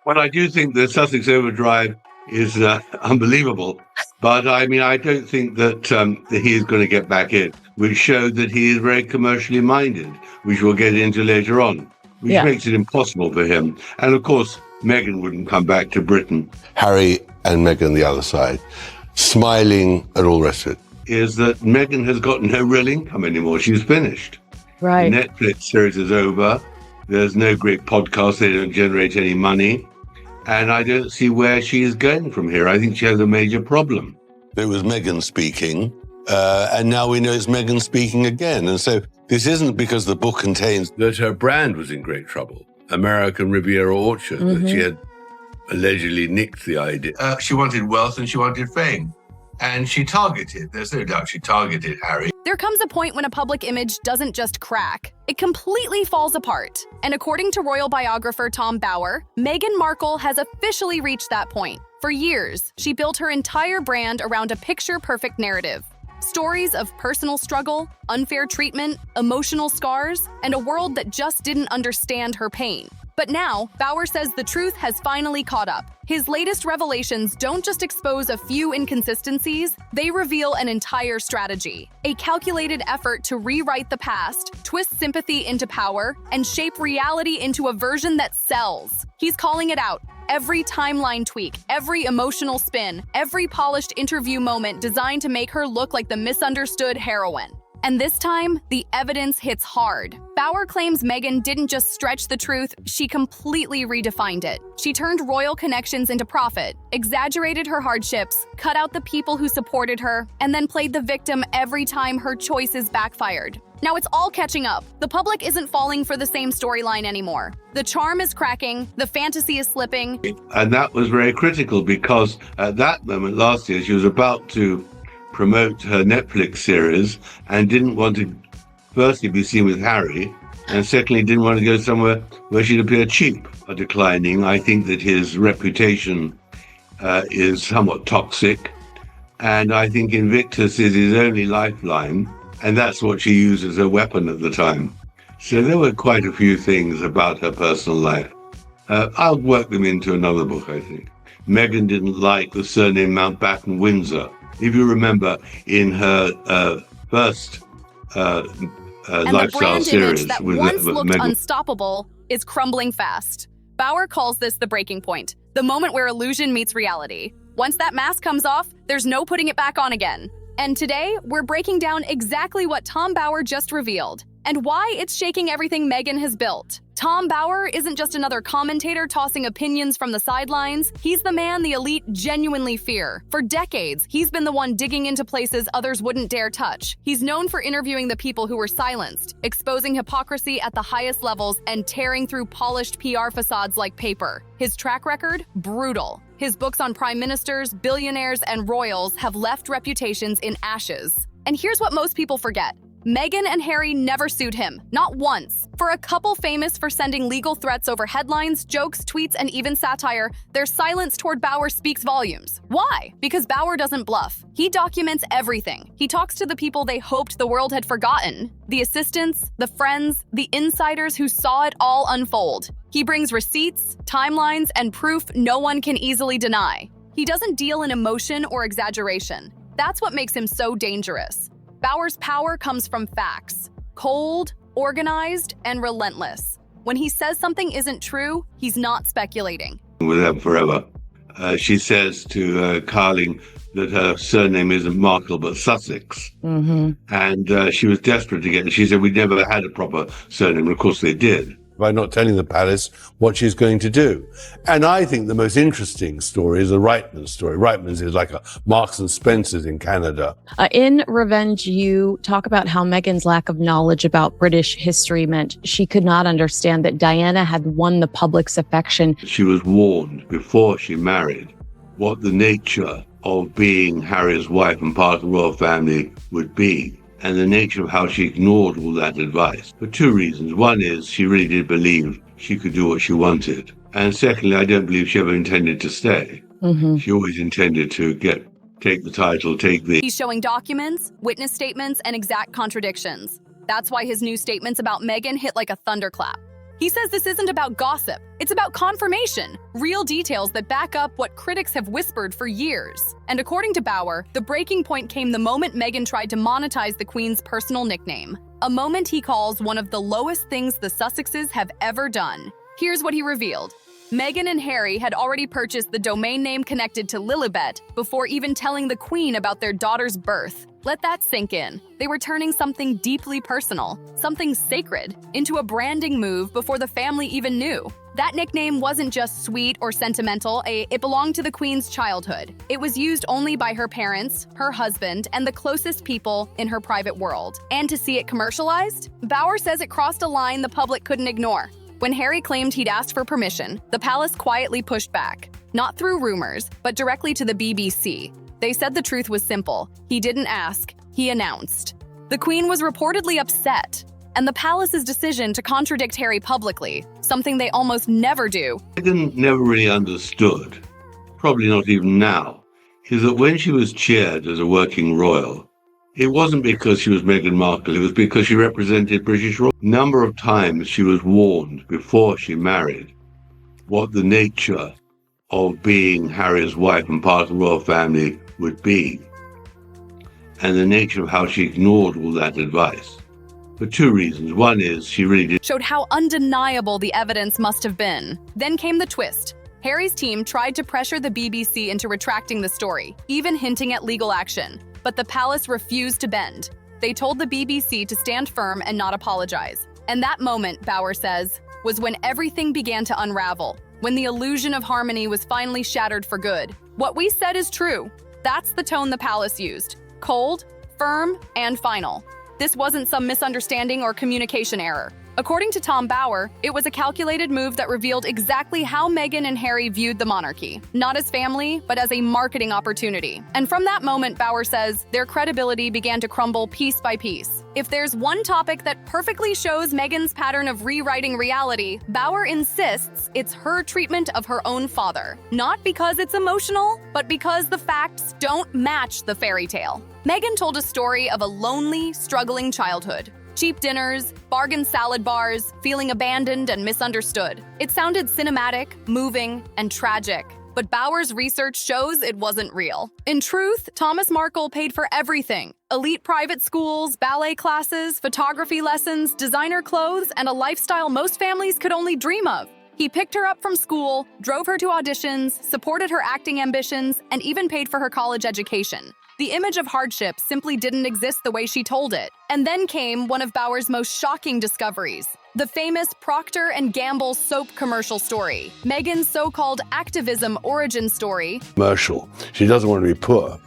Well, I do think the Sussex overdrive is unbelievable. But I mean, I don't think that he is going to get back in, which showed that he is very commercially minded, which we'll get into later on, which makes it impossible for him. And of course, Meghan wouldn't come back to Britain. Harry and Meghan, the other side, smiling and all the rest of it. Is that Meghan has got no real income anymore. She's finished. Right. The Netflix series is over. There's no great podcast. They don't generate any money. And I don't see where she is going from here. I think she has a major problem. It was Meghan speaking, and now we know it's Meghan speaking again. And so this isn't because the book contains that her brand was in great trouble. American Riviera Orchard, that she had allegedly nicked the idea. She wanted wealth and she wanted fame. And she targeted, there's no doubt she targeted Harry. There comes a point when a public image doesn't just crack, it completely falls apart. And according to royal biographer Tom Bower, Meghan Markle has officially reached that point. For years, she built her entire brand around a picture-perfect narrative. Stories of personal struggle, unfair treatment, emotional scars, and a world that just didn't understand her pain. But now, Bower says the truth has finally caught up. His latest revelations don't just expose a few inconsistencies, they reveal an entire strategy. A calculated effort to rewrite the past, twist sympathy into power, and shape reality into a version that sells. He's calling it out. Every timeline tweak, every emotional spin, every polished interview moment designed to make her look like the misunderstood heroine. And this time, the evidence hits hard. Bower claims Meghan didn't just stretch the truth, she completely redefined it. She turned royal connections into profit, exaggerated her hardships, cut out the people who supported her, and then played the victim every time her choices backfired. Now it's all catching up. The public isn't falling for the same storyline anymore. The charm is cracking, the fantasy is slipping. And that was very critical because at that moment last year, she was about to promote her Netflix series and didn't want to firstly be seen with Harry and secondly didn't want to go somewhere where she'd appear cheap. Declining, I think that his reputation is somewhat toxic, and I think Invictus is his only lifeline, and that's what she used as a weapon at the time. So there were quite a few things about her personal life. I'll work them into another book, I think. Meghan didn't like the surname Mountbatten Windsor. If you remember, in her first lifestyle series, the brand image that once looked Meghan. Unstoppable is crumbling fast. Bower calls this the breaking point, the moment where illusion meets reality. Once that mask comes off, there's no putting it back on again. And today, we're breaking down exactly what Tom Bower just revealed and why it's shaking everything Meghan has built. Tom Bower isn't just another commentator tossing opinions from the sidelines. He's the man the elite genuinely fear. For decades, he's been the one digging into places others wouldn't dare touch. He's known for interviewing the people who were silenced, exposing hypocrisy at the highest levels, and tearing through polished PR facades like paper. His track record? Brutal. His books on prime ministers, billionaires, and royals have left reputations in ashes. And here's what most people forget. Meghan and Harry never sued him, not once. For a couple famous for sending legal threats over headlines, jokes, tweets, and even satire, their silence toward Bower speaks volumes. Why? Because Bower doesn't bluff. He documents everything. He talks to the people they hoped the world had forgotten. The assistants, the friends, the insiders who saw it all unfold. He brings receipts, timelines, and proof no one can easily deny. He doesn't deal in emotion or exaggeration. That's what makes him so dangerous. Bower's power comes from facts, cold, organized, and relentless. When he says something isn't true, he's not speculating. With them forever. She says to Carling that her surname isn't Markle but Sussex. And she was desperate to get it. She said, we never had a proper surname. And of course they did. By not telling the palace what she's going to do. And I think the most interesting story is the Reitman story. Reitman's is like a Marks and Spencer's in Canada. In Revenge, you talk about how Meghan's lack of knowledge about British history meant she could not understand that Diana had won the public's affection. She was warned before she married what the nature of being Harry's wife and part of the royal family would be, and the nature of how she ignored all that advice for two reasons. One is she really did believe she could do what she wanted. And secondly, I don't believe she ever intended to stay. She always intended to take the title, He's showing documents, witness statements, and exact contradictions. That's why his new statements about Meghan hit like a thunderclap. He says this isn't about gossip, it's about confirmation, real details that back up what critics have whispered for years. And according to Bauer, the breaking point came the moment Meghan tried to monetize the Queen's personal nickname, a moment he calls one of the lowest things the Sussexes have ever done. Here's what he revealed. Meghan and Harry had already purchased the domain name connected to Lilibet before even telling the Queen about their daughter's birth. Let that sink in. They were turning something deeply personal, something sacred, into a branding move before the family even knew. That nickname wasn't just sweet or sentimental, it belonged to the Queen's childhood. It was used only by her parents, her husband, and the closest people in her private world. And to see it commercialized? Bauer says it crossed a line the public couldn't ignore. When Harry claimed he'd asked for permission, the palace quietly pushed back, not through rumors, but directly to the BBC. They said the truth was simple. He didn't ask, he announced. The Queen was reportedly upset, and the palace's decision to contradict Harry publicly, something they almost never do. Meghan never really understood, probably not even now, is that when she was chaired as a working royal, it wasn't because she was Meghan Markle, it was because she represented British royalty. A number of times she was warned before she married what the nature of being Harry's wife and part of the royal family would be, and the nature of how she ignored all that advice. For two reasons. One is she really did. Showed how undeniable the evidence must have been. Then came the twist. Harry's team tried to pressure the BBC into retracting the story, even hinting at legal action. But the palace refused to bend. They told the BBC to stand firm and not apologize. And that moment, Bauer says, was when everything began to unravel, when the illusion of harmony was finally shattered for good. What we said is true. That's the tone the palace used. Cold, firm, and final. This wasn't some misunderstanding or communication error. According to Tom Bauer, it was a calculated move that revealed exactly how Meghan and Harry viewed the monarchy, not as family, but as a marketing opportunity. And from that moment, Bauer says, their credibility began to crumble piece by piece. If there's one topic that perfectly shows Meghan's pattern of rewriting reality, Bauer insists it's her treatment of her own father. Not because it's emotional, but because the facts don't match the fairy tale. Meghan told a story of a lonely, struggling childhood. Cheap dinners, bargain salad bars, feeling abandoned and misunderstood. It sounded cinematic, moving, and tragic. But Bauer's research shows it wasn't real. In truth, Thomas Markle paid for everything. Elite private schools, ballet classes, photography lessons, designer clothes, and a lifestyle most families could only dream of. He picked her up from school, drove her to auditions, supported her acting ambitions, and even paid for her college education. The image of hardship simply didn't exist the way she told it. And then came one of Bauer's most shocking discoveries. The famous Procter & Gamble soap commercial story. Meghan's so-called activism origin story. Commercial. She doesn't want to be poor.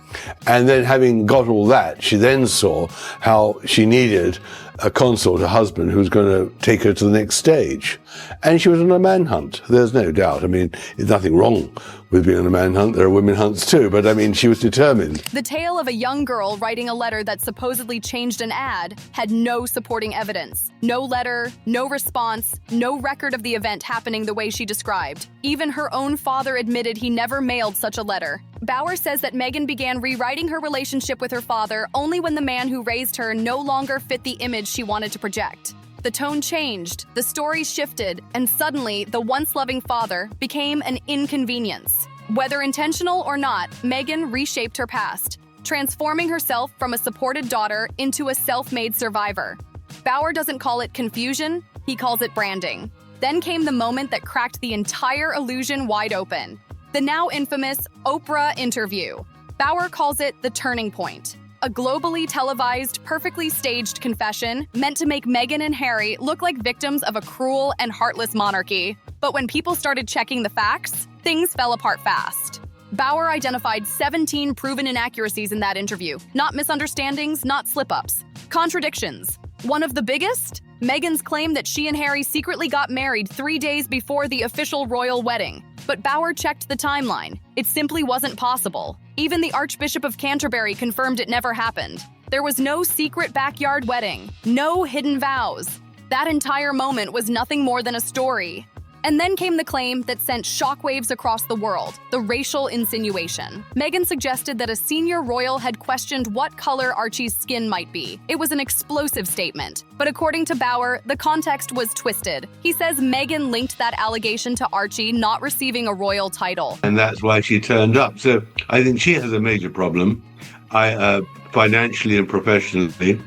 And then having got all that, she then saw how she needed a consort, a husband who was going to take her to the next stage. And she was on a manhunt, there's no doubt. I mean, there's nothing wrong with being on a manhunt. There are women hunts too, but I mean, she was determined. The tale of a young girl writing a letter that supposedly changed an ad had no supporting evidence. No letter, no response, no record of the event happening the way she described. Even her own father admitted he never mailed such a letter. Bauer says that Meghan began rewriting her relationship with her father only when the man who raised her no longer fit the image she wanted to project. The tone changed, the story shifted, and suddenly the once loving father became an inconvenience. Whether intentional or not, Meghan reshaped her past, transforming herself from a supported daughter into a self-made survivor. Bauer doesn't call it confusion, he calls it branding. Then came the moment that cracked the entire illusion wide open. The now infamous Oprah interview. Bauer calls it the turning point. A globally televised, perfectly staged confession meant to make Meghan and Harry look like victims of a cruel and heartless monarchy. But when people started checking the facts, things fell apart fast. Bauer identified 17 proven inaccuracies in that interview. Not misunderstandings, not slip-ups. Contradictions. One of the biggest? Meghan's claim that she and Harry secretly got married 3 days before the official royal wedding. But Bauer checked the timeline. It simply wasn't possible. Even the Archbishop of Canterbury confirmed it never happened. There was no secret backyard wedding, no hidden vows. That entire moment was nothing more than a story. And then came the claim that sent shockwaves across the world, the racial insinuation. Meghan suggested that a senior royal had questioned what color Archie's skin might be. It was an explosive statement. But according to Bauer, the context was twisted. He says Meghan linked that allegation to Archie not receiving a royal title. And that's why she turned up. So I think she has a major problem, financially and professionally.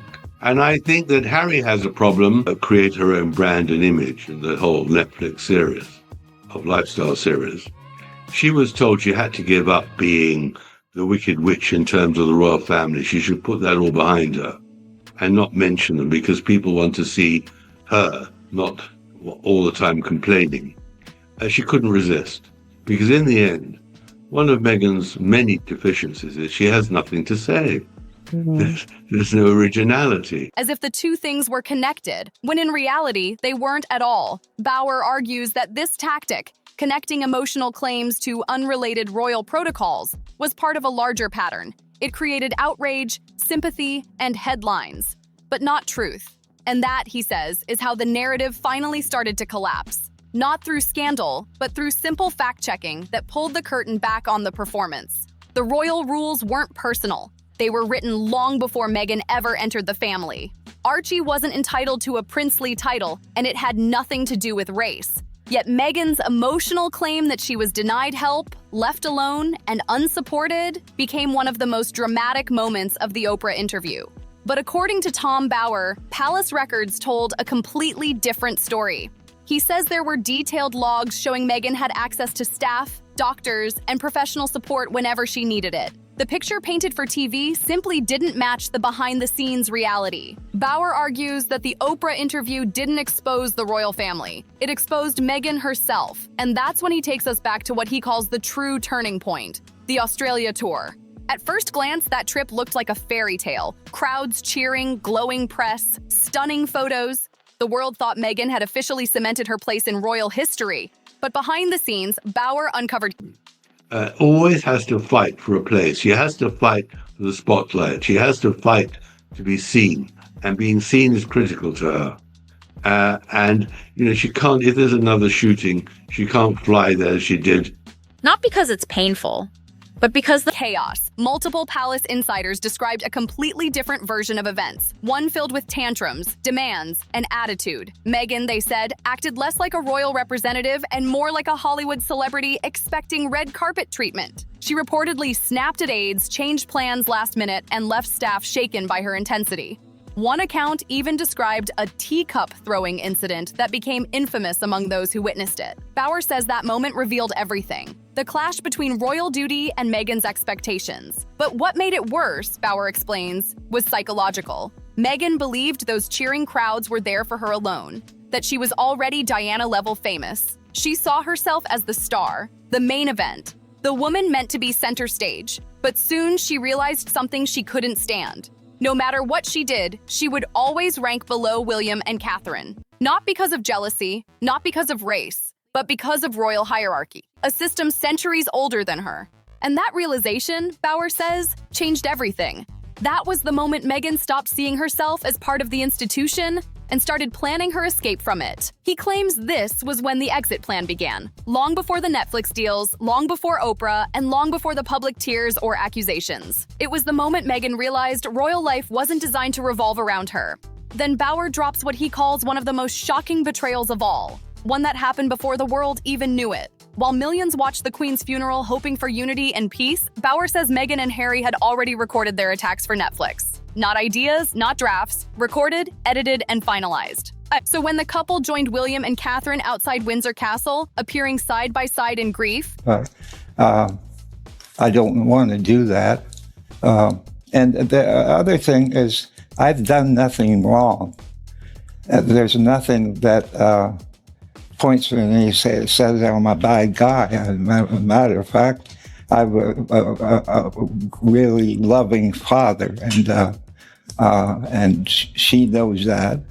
And I think that Harry has a problem, create her own brand and image in the whole Netflix series of lifestyle series. She was told she had to give up being the Wicked Witch in terms of the royal family. She should put that all behind her and not mention them because people want to see her, not all the time complaining. She couldn't resist because in the end, one of Meghan's many deficiencies is she has nothing to say. There's no originality. As if the two things were connected, when in reality, they weren't at all. Bauer argues that this tactic, connecting emotional claims to unrelated royal protocols, was part of a larger pattern. It created outrage, sympathy, and headlines, but not truth. And that, he says, is how the narrative finally started to collapse. Not through scandal, but through simple fact-checking that pulled the curtain back on the performance. The royal rules weren't personal. They were written long before Meghan ever entered the family. Archie wasn't entitled to a princely title, and it had nothing to do with race. Yet Meghan's emotional claim that she was denied help, left alone, and unsupported became one of the most dramatic moments of the Oprah interview. But according to Tom Bauer, palace records told a completely different story. He says there were detailed logs showing Meghan had access to staff, doctors, and professional support whenever she needed it. The picture painted for TV simply didn't match the behind-the-scenes reality. Bauer argues that the Oprah interview didn't expose the royal family. It exposed Meghan herself, and that's when he takes us back to what he calls the true turning point, the Australia tour. At first glance, that trip looked like a fairy tale. Crowds cheering, glowing press, stunning photos. The world thought Meghan had officially cemented her place in royal history. But behind the scenes, Bauer uncovered always has to fight for a place. She has to fight for the spotlight. She has to fight to be seen. And being seen is critical to her. And, she can't, if there's another shooting, she can't fly there as she did. Not because it's painful, but because the chaos. Multiple palace insiders described a completely different version of events, one filled with tantrums, demands, and attitude. Meghan, they said, acted less like a royal representative and more like a Hollywood celebrity expecting red carpet treatment. She reportedly snapped at aides, changed plans last minute, and left staff shaken by her intensity. One account even described a teacup throwing incident that became infamous among those who witnessed it. Bauer says that moment revealed everything. The clash between royal duty and Meghan's expectations. But what made it worse, Bauer explains, was psychological. Meghan believed those cheering crowds were there for her alone, that she was already Diana-level famous. She saw herself as the star, the main event, the woman meant to be center stage. But soon she realized something she couldn't stand. No matter what she did, she would always rank below William and Catherine. Not because of jealousy, not because of race, but because of royal hierarchy, a system centuries older than her. And that realization, Bauer says, changed everything. That was the moment Meghan stopped seeing herself as part of the institution and started planning her escape from it. He claims this was when the exit plan began, long before the Netflix deals, long before Oprah, and long before the public tears or accusations. It was the moment Meghan realized royal life wasn't designed to revolve around her. Then Bauer drops what he calls one of the most shocking betrayals of all, one that happened before the world even knew it. While millions watched the Queen's funeral hoping for unity and peace, Bauer says Meghan and Harry had already recorded their attacks for Netflix. Not ideas, not drafts, recorded, edited, and finalized. So when the couple joined William and Catherine outside Windsor Castle, appearing side by side in grief, I don't want to do that. And the other thing is, I've done nothing wrong. There's nothing that points to me and says I'm a bad guy. As a matter of fact, I'm a really loving father, and she knows that.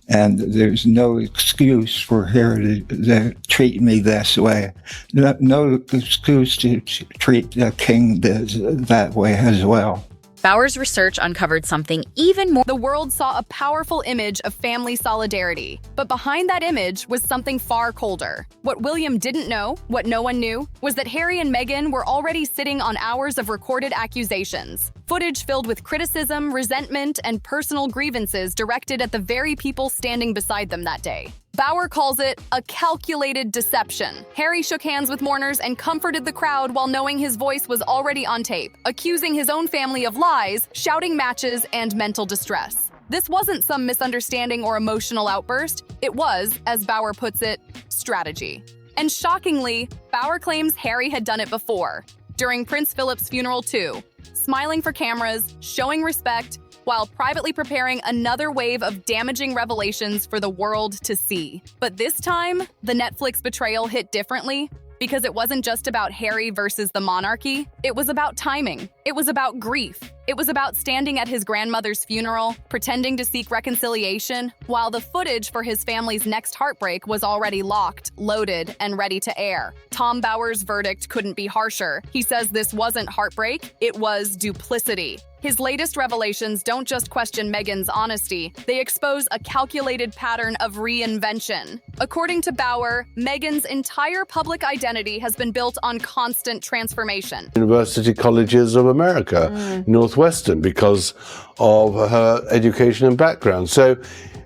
And there's no excuse for her to treat me this way. No excuse to treat the king that way as well. Bauer's research uncovered something even more. The world saw a powerful image of family solidarity, but behind that image was something far colder. What William didn't know, what no one knew, was that Harry and Meghan were already sitting on hours of recorded accusations. Footage filled with criticism, resentment, and personal grievances directed at the very people standing beside them that day. Bauer calls it a calculated deception. Harry shook hands with mourners and comforted the crowd while knowing his voice was already on tape, accusing his own family of lies, shouting matches, and mental distress. This wasn't some misunderstanding or emotional outburst. It was, as Bauer puts it, strategy. And shockingly, Bauer claims Harry had done it before, during Prince Philip's funeral too, smiling for cameras, showing respect, while privately preparing another wave of damaging revelations for the world to see. But this time, the Netflix betrayal hit differently, because it wasn't just about Harry versus the monarchy. It was about timing. It was about grief. It was about standing at his grandmother's funeral, pretending to seek reconciliation, while the footage for his family's next heartbreak was already locked, loaded, and ready to air. Tom Bauer's verdict couldn't be harsher. He says this wasn't heartbreak, it was duplicity. His latest revelations don't just question Meghan's honesty, they expose a calculated pattern of reinvention. According to Bauer, Meghan's entire public identity has been built on constant transformation. University colleges of America, Northwestern, because of her education and background. So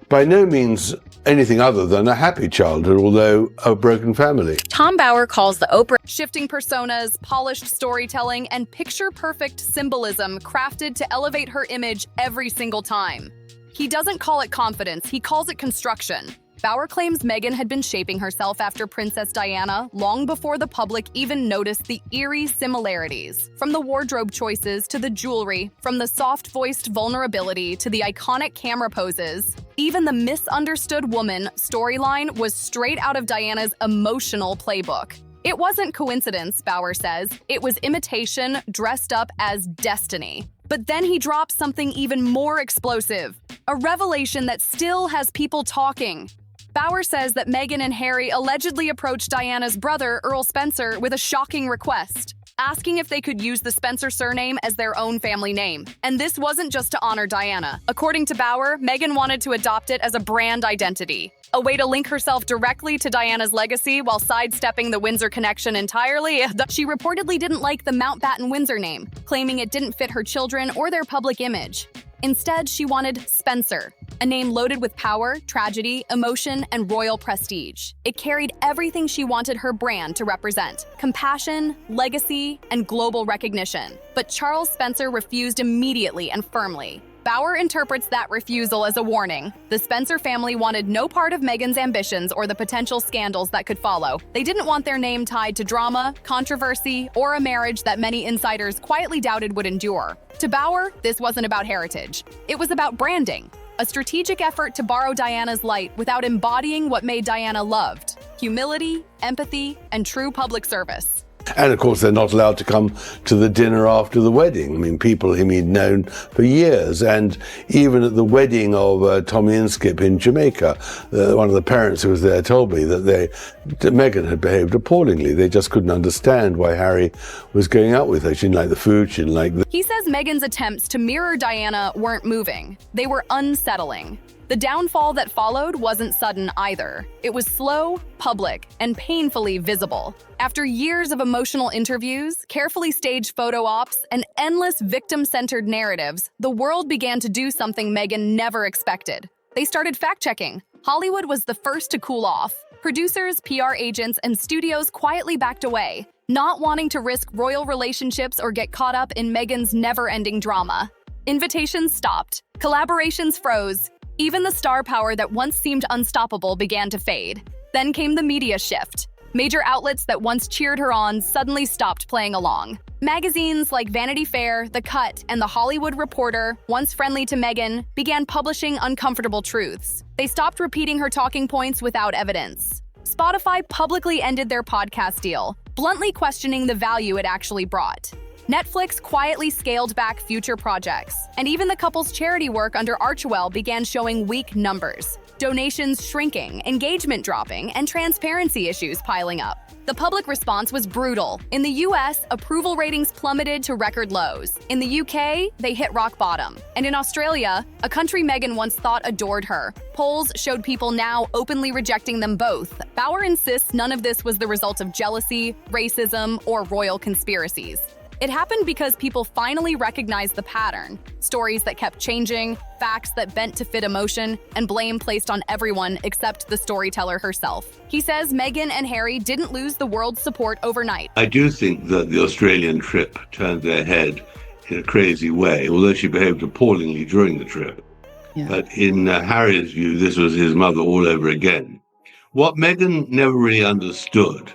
by no means anything other than a happy childhood, although a broken family. Tom Bauer calls the Oprah Shifting personas, polished storytelling, and picture-perfect symbolism crafted to elevate her image every single time. He doesn't call it confidence, he calls it construction. Bauer claims Meghan had been shaping herself after Princess Diana long before the public even noticed the eerie similarities. From the wardrobe choices to the jewelry, from the soft-voiced vulnerability to the iconic camera poses, even the misunderstood woman storyline was straight out of Diana's emotional playbook. It wasn't coincidence, Bauer says. It was imitation dressed up as destiny. But then he drops something even more explosive, a revelation that still has people talking. Bauer says that Meghan and Harry allegedly approached Diana's brother, Earl Spencer, with a shocking request, asking if they could use the Spencer surname as their own family name. And this wasn't just to honor Diana. According to Bauer, Meghan wanted to adopt it as a brand identity, a way to link herself directly to Diana's legacy while sidestepping the Windsor connection entirely. She reportedly didn't like the Mountbatten Windsor name, claiming it didn't fit her children or their public image. Instead, she wanted Spencer, a name loaded with power, tragedy, emotion, and royal prestige. It carried everything she wanted her brand to represent: compassion, legacy, and global recognition. But Charles Spencer refused immediately and firmly. Bauer interprets that refusal as a warning. The Spencer family wanted no part of Meghan's ambitions or the potential scandals that could follow. They didn't want their name tied to drama, controversy, or a marriage that many insiders quietly doubted would endure. To Bauer, this wasn't about heritage. It was about branding, a strategic effort to borrow Diana's light without embodying what made Diana loved: humility, empathy, and true public service. And of course, they're not allowed to come to the dinner after the wedding. I mean, people whom he'd known for years. And even at the wedding of Tommy Inskip in Jamaica, one of the parents who was there told me that Meghan had behaved appallingly. They just couldn't understand why Harry was going out with her. She didn't like the food, she didn't like the... He says Meghan's attempts to mirror Diana weren't moving. They were unsettling. The downfall that followed wasn't sudden either. It was slow, public, and painfully visible. After years of emotional interviews, carefully staged photo ops, and endless victim-centered narratives, the world began to do something Meghan never expected. They started fact-checking. Hollywood was the first to cool off. Producers, PR agents, and studios quietly backed away, not wanting to risk royal relationships or get caught up in Meghan's never-ending drama. Invitations stopped. Collaborations froze. Even the star power that once seemed unstoppable began to fade. Then came the media shift. Major outlets that once cheered her on suddenly stopped playing along. Magazines like Vanity Fair, The Cut, and The Hollywood Reporter, once friendly to Meghan, began publishing uncomfortable truths. They stopped repeating her talking points without evidence. Spotify publicly ended their podcast deal, bluntly questioning the value it actually brought. Netflix quietly scaled back future projects, and even the couple's charity work under Archewell began showing weak numbers. donations shrinking, engagement dropping, and transparency issues piling up. The public response was brutal. In the US, approval ratings plummeted to record lows. In the UK, they hit rock bottom. And in Australia, a country Meghan once thought adored her, polls showed people now openly rejecting them both. Bauer insists none of this was the result of jealousy, racism, or royal conspiracies. It happened because people finally recognized the pattern. Stories that kept changing, facts that bent to fit emotion, and blame placed on everyone except the storyteller herself. He says Meghan and Harry didn't lose the world's support overnight. I do think that the Australian trip turned their head in a crazy way, although she behaved appallingly during the trip. Yeah. But in Harry's view, this was his mother all over again. What Meghan never really understood,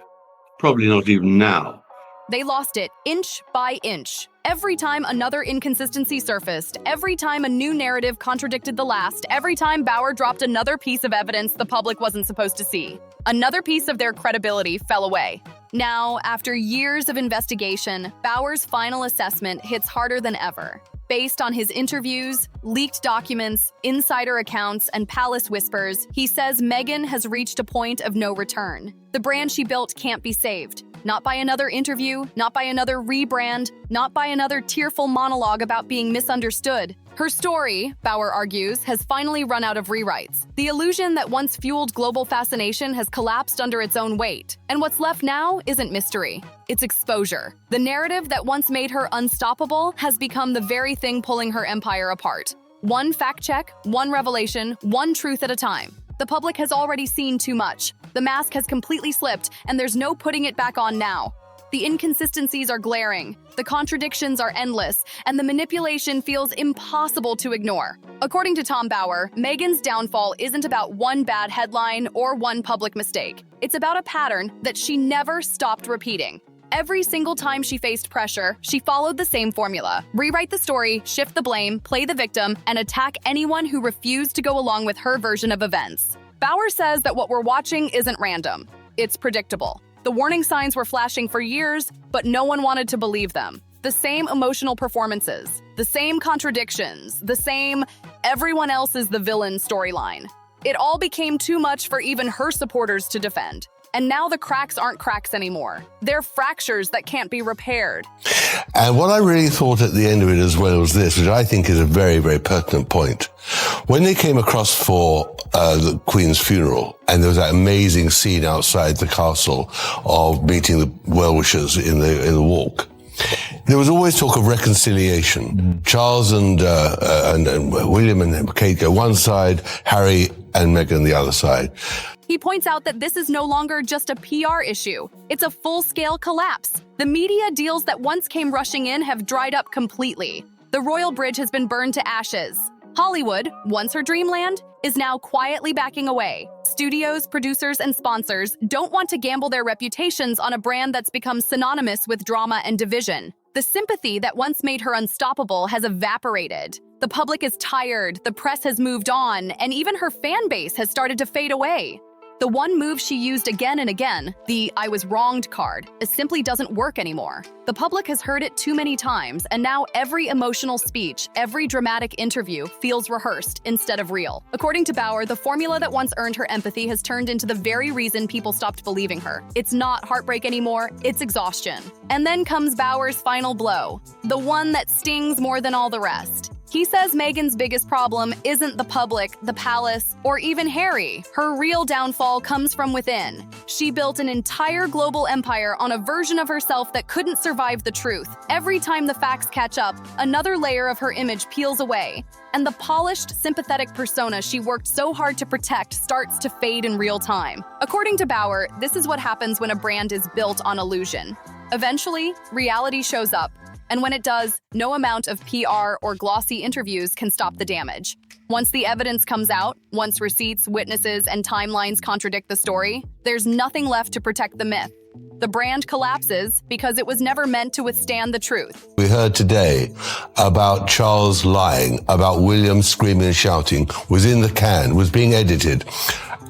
probably not even now, They lost it inch by inch. Every time another inconsistency surfaced, every time a new narrative contradicted the last, every time Bauer dropped another piece of evidence the public wasn't supposed to see, another piece of their credibility fell away. Now, after years of investigation, Bauer's final assessment hits harder than ever. Based on his interviews, leaked documents, insider accounts, and palace whispers, he says Meghan has reached a point of no return. The brand she built can't be saved. Not by another interview, not by another rebrand, not by another tearful monologue about being misunderstood. Her story, Bauer argues, has finally run out of rewrites. The illusion that once fueled global fascination has collapsed under its own weight. And what's left now isn't mystery. It's exposure. The narrative that once made her unstoppable has become the very thing pulling her empire apart. One fact check, one revelation, one truth at a time. The public has already seen too much. The mask has completely slipped, and there's no putting it back on now. The inconsistencies are glaring, the contradictions are endless, and the manipulation feels impossible to ignore. According to Tom Bauer, Meghan's downfall isn't about one bad headline or one public mistake. It's about a pattern that she never stopped repeating. Every single time she faced pressure, she followed the same formula. Rewrite the story, shift the blame, play the victim, and attack anyone who refused to go along with her version of events. Bauer says that what we're watching isn't random. It's predictable. The warning signs were flashing for years, but no one wanted to believe them. The same emotional performances, the same contradictions, the same everyone else is the villain storyline. It all became too much for even her supporters to defend. And now the cracks aren't cracks anymore. They're fractures that can't be repaired. And what I really thought at the end of it as well was this, which I think is a very, very pertinent point. When they came across for the Queen's funeral, and there was that amazing scene outside the castle of meeting the well-wishers in the walk, there was always talk of reconciliation. Charles and William and Kate go one side, Harry and Meghan the other side. He points out that this is no longer just a PR issue. It's a full-scale collapse. The media deals that once came rushing in have dried up completely. The royal bridge has been burned to ashes. Hollywood, once her dreamland, is now quietly backing away. Studios, producers, and sponsors don't want to gamble their reputations on a brand that's become synonymous with drama and division. The sympathy that once made her unstoppable has evaporated. The public is tired, the press has moved on, and even her fan base has started to fade away. The one move she used again and again, the "I was wronged" card, simply doesn't work anymore. The public has heard it too many times, and now every emotional speech, every dramatic interview feels rehearsed instead of real. According to Bauer, the formula that once earned her empathy has turned into the very reason people stopped believing her. It's not heartbreak anymore, it's exhaustion. And then comes Bauer's final blow, the one that stings more than all the rest. He says Meghan's biggest problem isn't the public, the palace, or even Harry. Her real downfall comes from within. She built an entire global empire on a version of herself that couldn't survive the truth. Every time the facts catch up, another layer of her image peels away, and the polished, sympathetic persona she worked so hard to protect starts to fade in real time. According to Bauer, this is what happens when a brand is built on illusion. Eventually, reality shows up. And when it does, no amount of PR or glossy interviews can stop the damage. Once the evidence comes out, once receipts, witnesses, and timelines contradict the story, there's nothing left to protect the myth. The brand collapses because it was never meant to withstand the truth. We heard today about Charles lying, about William screaming and shouting, was in the can, was being edited.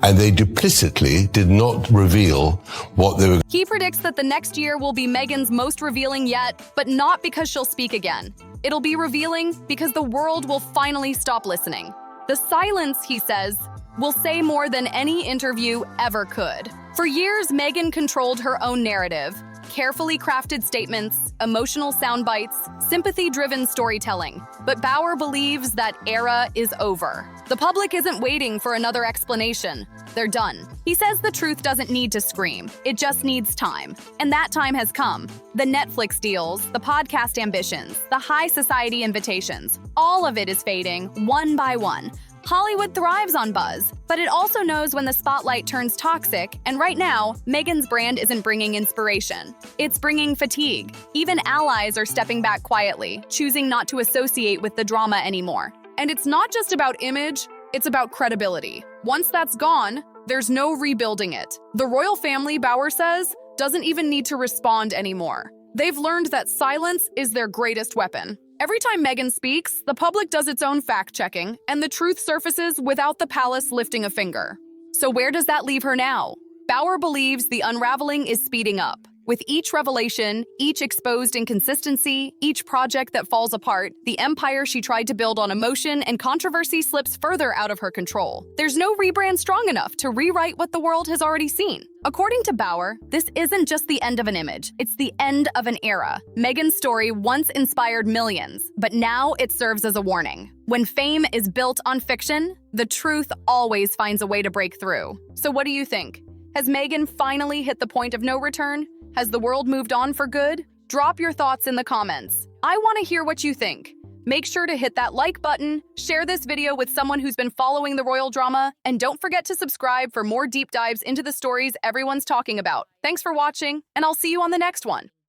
And they duplicitly did not reveal what they were. He predicts that the next year will be Meghan's most revealing yet, but not because she'll speak again. It'll be revealing because the world will finally stop listening. The silence, he says, will say more than any interview ever could. For years, Meghan controlled her own narrative. Carefully crafted statements, emotional sound bites, sympathy-driven storytelling. But Bauer believes that era is over. The public isn't waiting for another explanation. They're done. He says the truth doesn't need to scream. It just needs time. And that time has come. The Netflix deals, the podcast ambitions, the high society invitations, all of it is fading, one by one. Hollywood thrives on buzz, but it also knows when the spotlight turns toxic, and right now, Meghan's brand isn't bringing inspiration. It's bringing fatigue. Even allies are stepping back quietly, choosing not to associate with the drama anymore. And it's not just about image, it's about credibility. Once that's gone, there's no rebuilding it. The royal family, Bauer says, doesn't even need to respond anymore. They've learned that silence is their greatest weapon. Every time Meghan speaks, the public does its own fact-checking, and the truth surfaces without the palace lifting a finger. So where does that leave her now? Bauer believes the unraveling is speeding up. With each revelation, each exposed inconsistency, each project that falls apart, the empire she tried to build on emotion and controversy slips further out of her control. There's no rebrand strong enough to rewrite what the world has already seen. According to Bauer, this isn't just the end of an image, it's the end of an era. Meghan's story once inspired millions, but now it serves as a warning. When fame is built on fiction, the truth always finds a way to break through. So what do you think? Has Meghan finally hit the point of no return? Has the world moved on for good? Drop your thoughts in the comments. I want to hear what you think. Make sure to hit that like button, share this video with someone who's been following the royal drama, and don't forget to subscribe for more deep dives into the stories everyone's talking about. Thanks for watching, and I'll see you on the next one.